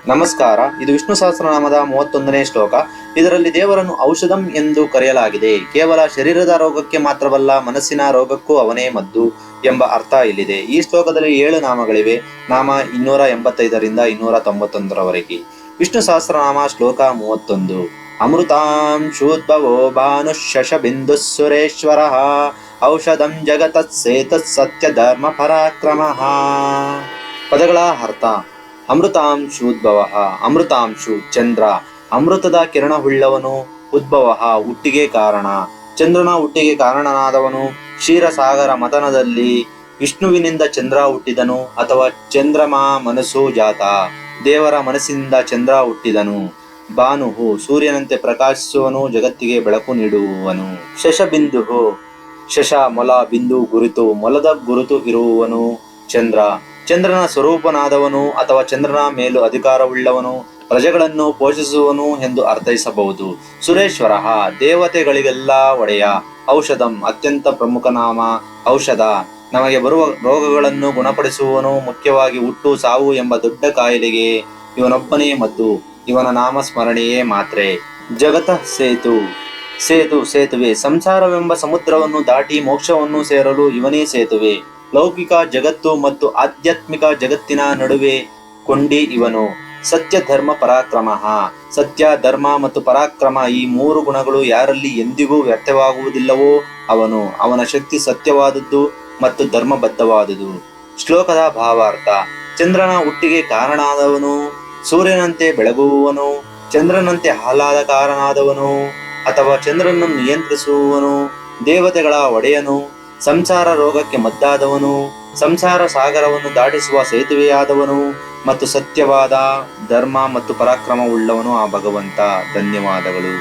ನಮಸ್ಕಾರ. ಇದು ವಿಷ್ಣು ಸಹಸ್ರನಾಮದ 31ನೇ ಶ್ಲೋಕ. ಇದರಲ್ಲಿ ದೇವರನ್ನು ಔಷಧಂ ಎಂದು ಕರೆಯಲಾಗಿದೆ. ಕೇವಲ ಶರೀರದ ರೋಗಕ್ಕೆ ಮಾತ್ರವಲ್ಲ, ಮನಸ್ಸಿನ ರೋಗಕ್ಕೂ ಅವನೇ ಮದ್ದು ಎಂಬ ಅರ್ಥ ಇಲ್ಲಿದೆ. ಈ ಶ್ಲೋಕದಲ್ಲಿ 7 ನಾಮಗಳಿವೆ. ನಾಮ 285ರಿಂದ 291ರವರೆಗೆ. ವಿಷ್ಣು ಸಹಸ್ರನಾಮ ಶ್ಲೋಕ 31. ಅಮೃತಾಂಶೂದ್ಭವೋ ಭಾನುಶಶ ಬಿಂದು ಸುರೇಶ್ವರ ಔಷಧಂ ಜಗತತ್ ಸೇತತ್ ಸತ್ಯ ಧರ್ಮ ಪರಾಕ್ರಮಃ. ಪದಗಳ ಅರ್ಥ: ಅಮೃತಾಂಶೂದ್ಭವ, ಅಮೃತಾಂಶು ಚಂದ್ರ, ಅಮೃತದ ಕಿರಣವುಳ್ಳವನು. ಉದ್ಭವ ಹುಟ್ಟಿಗೆ ಕಾರಣ, ಚಂದ್ರನ ಹುಟ್ಟಿಗೆ ಕಾರಣನಾದವನು. ಕ್ಷೀರಸಾಗರ ಮಥನದಲ್ಲಿ ವಿಷ್ಣುವಿನಿಂದ ಚಂದ್ರ ಹುಟ್ಟಿದನು, ಅಥವಾ ಚಂದ್ರಮ ಮನಸ್ಸು ಜಾತ, ದೇವರ ಮನಸ್ಸಿನಿಂದ ಚಂದ್ರ ಹುಟ್ಟಿದನು. ಭಾನುಹು ಸೂರ್ಯನಂತೆ ಪ್ರಕಾಶಿಸುವನು, ಜಗತ್ತಿಗೆ ಬೆಳಕು ನೀಡುವವನು. ಶಶಬಿಂದು, ಶಶ ಮೊಲ, ಬಿಂದು ಗುರುತು, ಮೊಲದ ಗುರುತು ಇರುವವನು ಚಂದ್ರ. ಚಂದ್ರನ ಸ್ವರೂಪನಾದವನು ಅಥವಾ ಚಂದ್ರನ ಮೇಲೂ ಅಧಿಕಾರವುಳ್ಳವನು, ಪ್ರಜೆಗಳನ್ನು ಪೋಷಿಸುವನು ಎಂದು ಅರ್ಥೈಸಬಹುದು. ಸುರೇಶ್ವರ ದೇವತೆಗಳಿಗೆಲ್ಲ ಒಡೆಯ. ಔಷಧಂ ಅತ್ಯಂತ ಪ್ರಮುಖ ನಾಮ. ಔಷಧ ನಮಗೆ ಬರುವ ರೋಗಗಳನ್ನು ಗುಣಪಡಿಸುವವನು. ಮುಖ್ಯವಾಗಿ ಹುಟ್ಟು ಸಾವು ಎಂಬ ದೊಡ್ಡ ಕಾಯಿಲೆಗೆ ಇವನೊಬ್ಬನೇ ಮದ್ದು. ಇವನ ನಾಮ ಸ್ಮರಣೆಯೇ ಮಾತ್ರೆ. ಜಗತ ಸೇತು, ಸೇತು ಸೇತುವೆ, ಸಂಸಾರವೆಂಬ ಸಮುದ್ರವನ್ನು ದಾಟಿ ಮೋಕ್ಷವನ್ನು ಸೇರಲು ಇವನೇ ಸೇತುವೆ. ಲೌಕಿಕ ಜಗತ್ತು ಮತ್ತು ಆಧ್ಯಾತ್ಮಿಕ ಜಗತ್ತಿನ ನಡುವೆ ಕೊಂಡಿ ಇವನು. ಸತ್ಯ ಧರ್ಮ ಪರಾಕ್ರಮ, ಸತ್ಯ ಧರ್ಮ ಮತ್ತು ಪರಾಕ್ರಮ ಈ 3 ಗುಣಗಳು ಯಾರಲ್ಲಿ ಎಂದಿಗೂ ವ್ಯರ್ಥವಾಗುವುದಿಲ್ಲವೋ ಅವನು. ಅವನ ಶಕ್ತಿ ಸತ್ಯವಾದದ್ದು ಮತ್ತು ಧರ್ಮಬದ್ಧವಾದುದು. ಶ್ಲೋಕದ ಭಾವಾರ್ಥ: ಚಂದ್ರನ ಹುಟ್ಟಿಗೆ ಕಾರಣನಾದವನು, ಸೂರ್ಯನಂತೆ ಬೆಳಗುವವನು, ಚಂದ್ರನಂತೆ ಆಹ್ಲಾದಕಾರನಾದವನು ಅಥವಾ ಚಂದ್ರನನ್ನು ನಿಯಂತ್ರಿಸುವವನು, ದೇವತೆಗಳ ಒಡೆಯನು, ಸಂಸಾರ ರೋಗಕ್ಕೆ ಮದ್ದಾದವನು, ಸಂಸಾರ ಸಾಗರವನ್ನು ದಾಟಿಸುವ ಸೇತುವೆಯಾದವನು ಮತ್ತು ಸತ್ಯವಾದ ಧರ್ಮ ಮತ್ತು ಪರಾಕ್ರಮವುಳ್ಳವನು ಆ ಭಗವಂತ. ಧನ್ಯವಾದಗಳು.